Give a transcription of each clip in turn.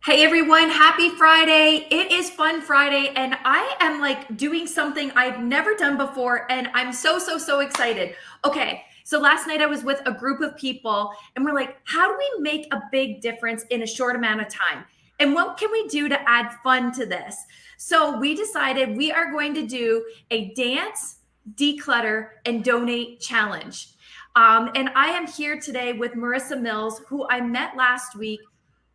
Hey everyone, happy Friday. It is Fun Friday, and I am like doing something I've never done before, and I'm so excited. Okay, so last night I was with a group of people, and we're like, how do we make a big difference in a short amount of time? And what can we do to add fun to this? So we decided we are going to do a dance, declutter, and donate challenge. And I am here today with Merissa Mills, who I met last week,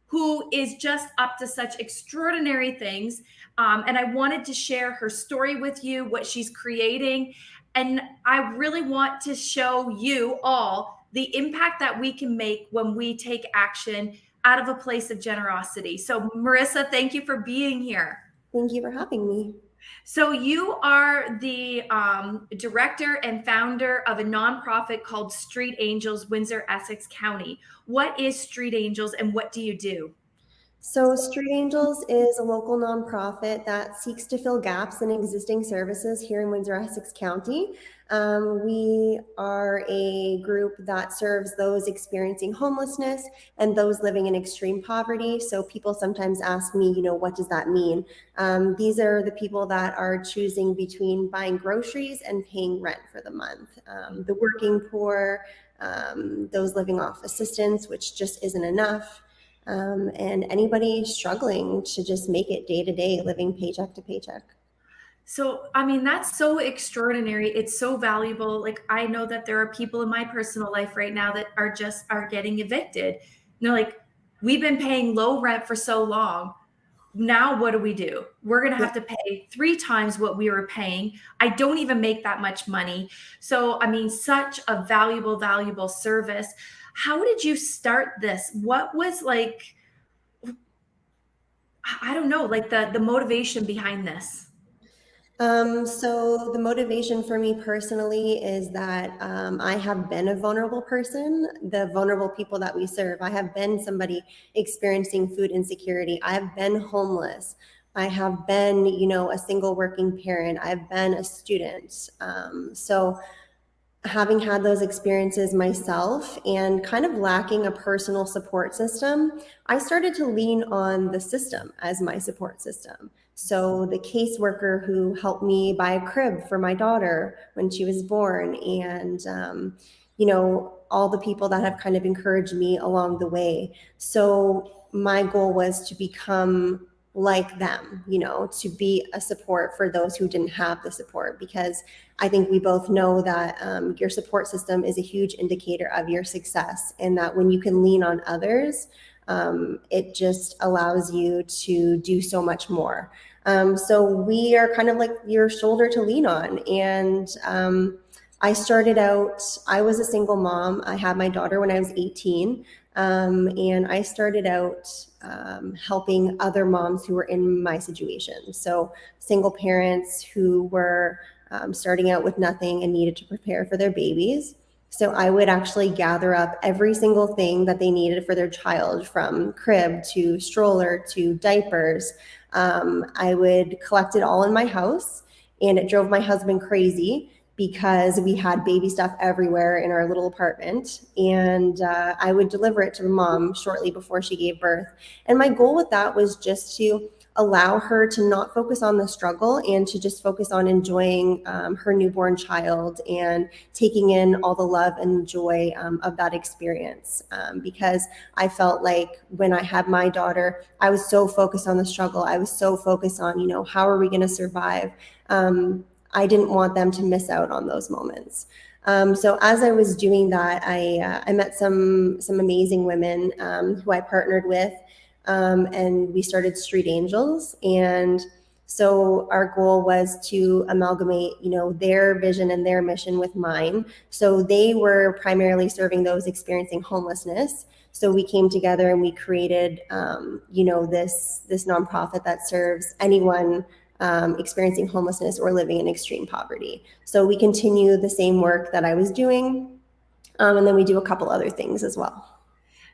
who is just up to such extraordinary things. And I wanted to share her story with you, what she's creating. And I really want to show you all the impact that we can make when we take action out of a place of generosity. So, Merissa, thank you for being here. Thank you for having me. So, you are the director and founder of a nonprofit called Street Angels, Windsor Essex County. What is Street Angels and what do you do? So, Street Angels is a local nonprofit that seeks to fill gaps in existing services here in Windsor Essex County. We are a group that serves those experiencing homelessness and those living in extreme poverty. So, people sometimes ask me, what does that mean? These are the people that are choosing between buying groceries and paying rent for the month. The working poor, those living off assistance, which just isn't enough. And anybody struggling to just make it day to day, living paycheck to paycheck. So, I mean, that's so extraordinary. It's so valuable. Like, I know that there are people in my personal life right now that are getting evicted. And they're like, we've been paying low rent for so long. Now what do we do? We're going to Yeah. have to pay 3 times what we were paying. I don't even make that much money. So, I mean, such a valuable service. How did you start this? What was like, I don't know, like the motivation behind this? So the motivation for me personally is that I have been a vulnerable person, the vulnerable people that we serve. I have been somebody experiencing food insecurity. I have been homeless. I have been, a single working parent. I've been a student. So having had those experiences myself and kind of lacking a personal support system, I started to lean on the system as my support system. So the caseworker who helped me buy a crib for my daughter when she was born, and all the people that have kind of encouraged me along the way. So my goal was to become like them, to be a support for those who didn't have the support, because I think we both know that your support system is a huge indicator of your success, and that when you can lean on others, it just allows you to do so much more. So we are kind of like your shoulder to lean on. And I started out, I was a single mom. I had my daughter when I was 18. And I started out helping other moms who were in my situation. So single parents who were starting out with nothing and needed to prepare for their babies. So I would actually gather up every single thing that they needed for their child, from crib to stroller to diapers. I would collect it all in my house, and it drove my husband crazy because we had baby stuff everywhere in our little apartment. And I would deliver it to mom shortly before she gave birth. And my goal with that was just to allow her to not focus on the struggle and to just focus on enjoying her newborn child and taking in all the love and joy of that experience. Because I felt like when I had my daughter, I was so focused on the struggle. I was so focused on, how are we going to survive? I didn't want them to miss out on those moments. So as I was doing that, I met some amazing women who I partnered with, and we started Street Angels. And so our goal was to amalgamate, their vision and their mission with mine. So they were primarily serving those experiencing homelessness. So we came together and we created, this nonprofit that serves anyone experiencing homelessness or living in extreme poverty. So we continue the same work that I was doing, and then we do a couple other things as well.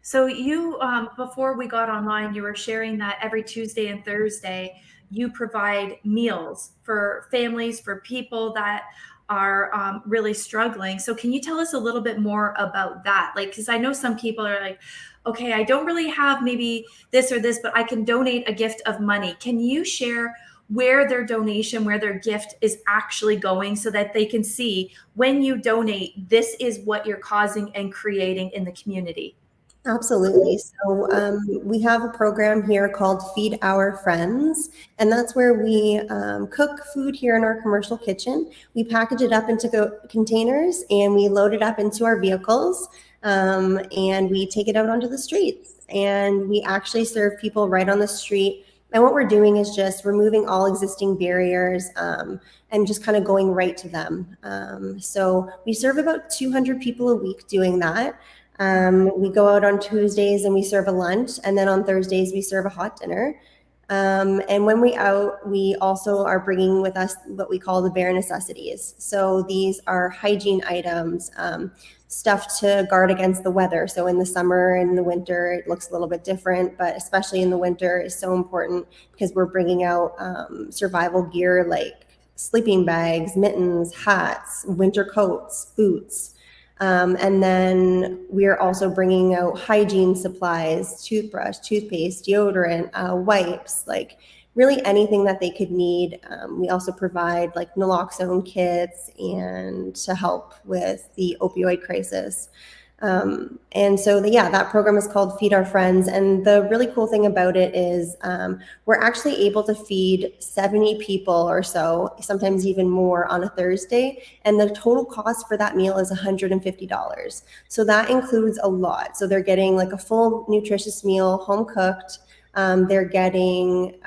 So you, before we got online, you were sharing that every Tuesday and Thursday you provide meals for families, for people that are really struggling. So can you tell us a little bit more about that? Like, because I know some people are like, okay, I don't really have maybe this or this, but I can donate a gift of money. Can you share where their donation, where their gift is actually going so that they can see when you donate, this is what you're causing and creating in the community? Absolutely. So we have a program here called Feed Our Friends, and that's where we cook food here in our commercial kitchen. We package it up into containers and we load it up into our vehicles, and we take it out onto the streets. And we actually serve people right on the street. And what we're doing is just removing all existing barriers, and just kind of going right to them. So we serve about 200 people a week doing that. We go out on Tuesdays and we serve a lunch, and then on Thursdays we serve a hot dinner. And when we out, we also are bringing with us what we call the bare necessities. So these are hygiene items, stuff to guard against the weather. So in the summer and the winter, it looks a little bit different, but especially in the winter is so important because we're bringing out survival gear like sleeping bags, mittens, hats, winter coats, boots. And then we're also bringing out hygiene supplies, toothbrush, toothpaste, deodorant, wipes, like really anything that they could need. We also provide like naloxone kits and to help with the opioid crisis. And so that program is called Feed Our Friends. And the really cool thing about it is we're actually able to feed 70 people or so, sometimes even more on a Thursday. And the total cost for that meal is $150. So that includes a lot. So they're getting like a full nutritious meal, home cooked. They're getting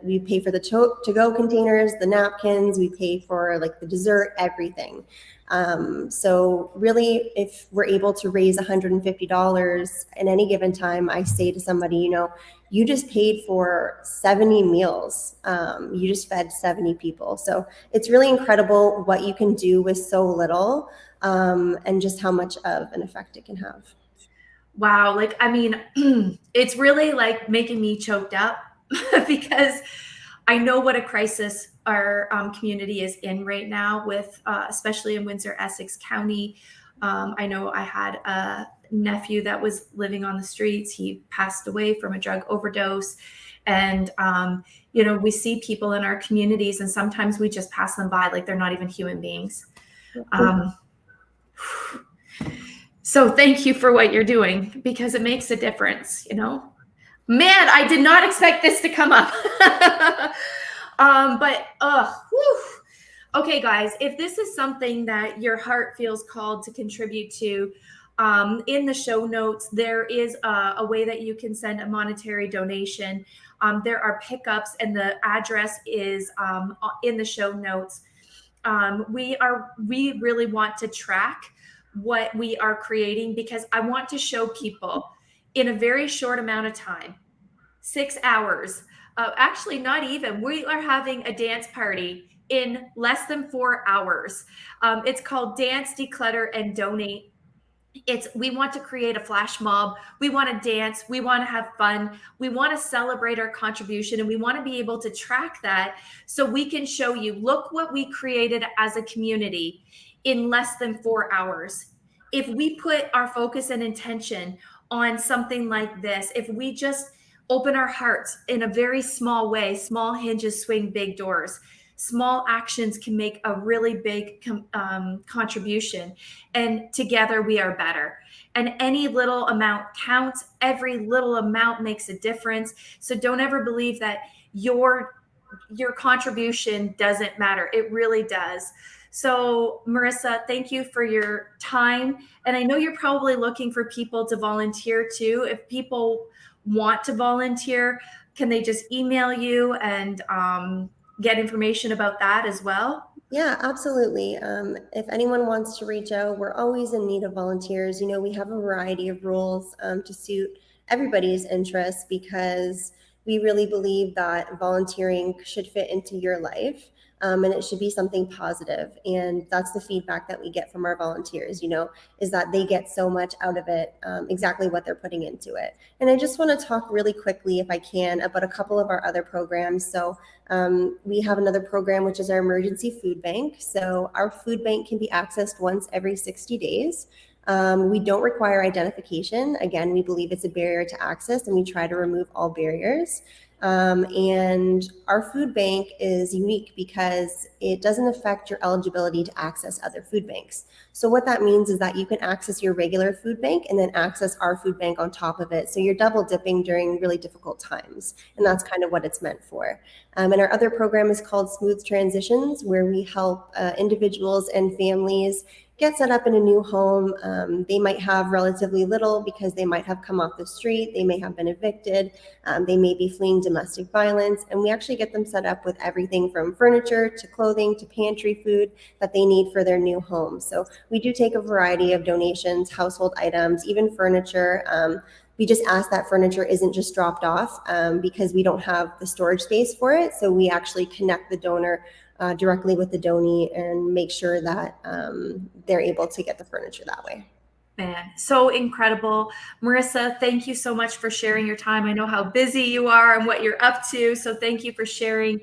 we pay for the to-go containers, the napkins, we pay for like the dessert, everything. So really, if we're able to raise $150 in any given time, I say to somebody, you just paid for 70 meals. You just fed 70 people. So it's really incredible what you can do with so little, and just how much of an effect it can have. Wow. It's really like making me choked up because I know what a crisis our community is in right now with, especially in Windsor Essex County. I know I had a nephew that was living on the streets. He passed away from a drug overdose. And, we see people in our communities and sometimes we just pass them by like they're not even human beings. So thank you for what you're doing because it makes a difference, Man, I did not expect this to come up. Okay, guys, if this is something that your heart feels called to contribute to, in the show notes, there is a way that you can send a monetary donation. There are pickups and the address is in the show notes. We really want to track what we are creating because I want to show people in a very short amount of time, 6 hours, actually not even, we are having a dance party in less than 4 hours. It's called Dance, Declutter, and Donate. We want to create a flash mob. We want to dance. We want to have fun. We want to celebrate our contribution and we want to be able to track that so we can show you, look what we created as a community in less than 4 hours. If we put our focus and intention on something like this, if we just open our hearts in a very small way, small hinges swing big doors. Small actions can make a really big contribution, and together we are better. And any little amount counts. Every little amount makes a difference. So don't ever believe that your contribution doesn't matter. It really does. So Merissa, thank you for your time. And I know you're probably looking for people to volunteer too. If people want to volunteer, can they just email you and get information about that as well? Yeah, absolutely. If anyone wants to reach out, we're always in need of volunteers. We have a variety of roles to suit everybody's interests because we really believe that volunteering should fit into your life. And it should be something positive. And that's the feedback that we get from our volunteers, is that they get so much out of it, exactly what they're putting into it. And I just want to talk really quickly, if I can, about a couple of our other programs. So we have another program, which is our emergency food bank. So our food bank can be accessed once every 60 days. We don't require identification. Again, we believe it's a barrier to access, and we try to remove all barriers. And our food bank is unique because it doesn't affect your eligibility to access other food banks. So what that means is that you can access your regular food bank and then access our food bank on top of it. So you're double dipping during really difficult times. And that's kind of what it's meant for. And our other program is called Smooth Transitions, where we help individuals and families get set up in a new home. They might have relatively little because they might have come off the street, they may have been evicted, they may be fleeing domestic violence, and we actually get them set up with everything from furniture to clothing to pantry food that they need for their new home. So we do take a variety of donations, household items, even furniture. We just ask that furniture isn't just dropped off because we don't have the storage space for it. So we actually connect the donor directly with the donee and make sure that they're able to get the furniture that way. Man, so incredible. Merissa, thank you so much for sharing your time. I know how busy you are and what you're up to. So thank you for sharing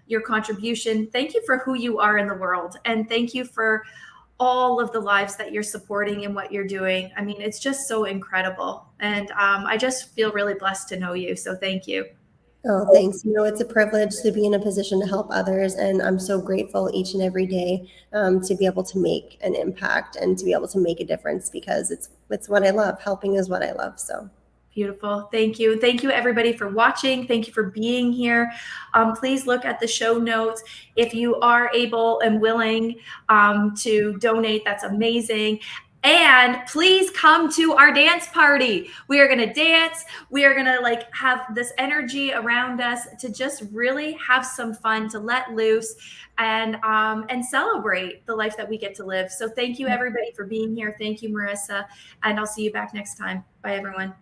your contribution. Thank you for who you are in the world. And thank you for all of the lives that you're supporting and what you're doing. I mean, it's just so incredible. And I just feel really blessed to know you. So thank you. Oh, thanks. It's a privilege to be in a position to help others. And I'm so grateful each and every day to be able to make an impact and to be able to make a difference because it's what I love. Helping is what I love. So beautiful. Thank you. Thank you, everybody, for watching. Thank you for being here. Please look at the show notes. If you are able and willing to donate, that's amazing. And please come to our dance party. We are going to dance. We are going to have this energy around us to just really have some fun, to let loose and celebrate the life that we get to live. So thank you, everybody, for being here. Thank you, Merissa. And I'll see you back next time. Bye, everyone.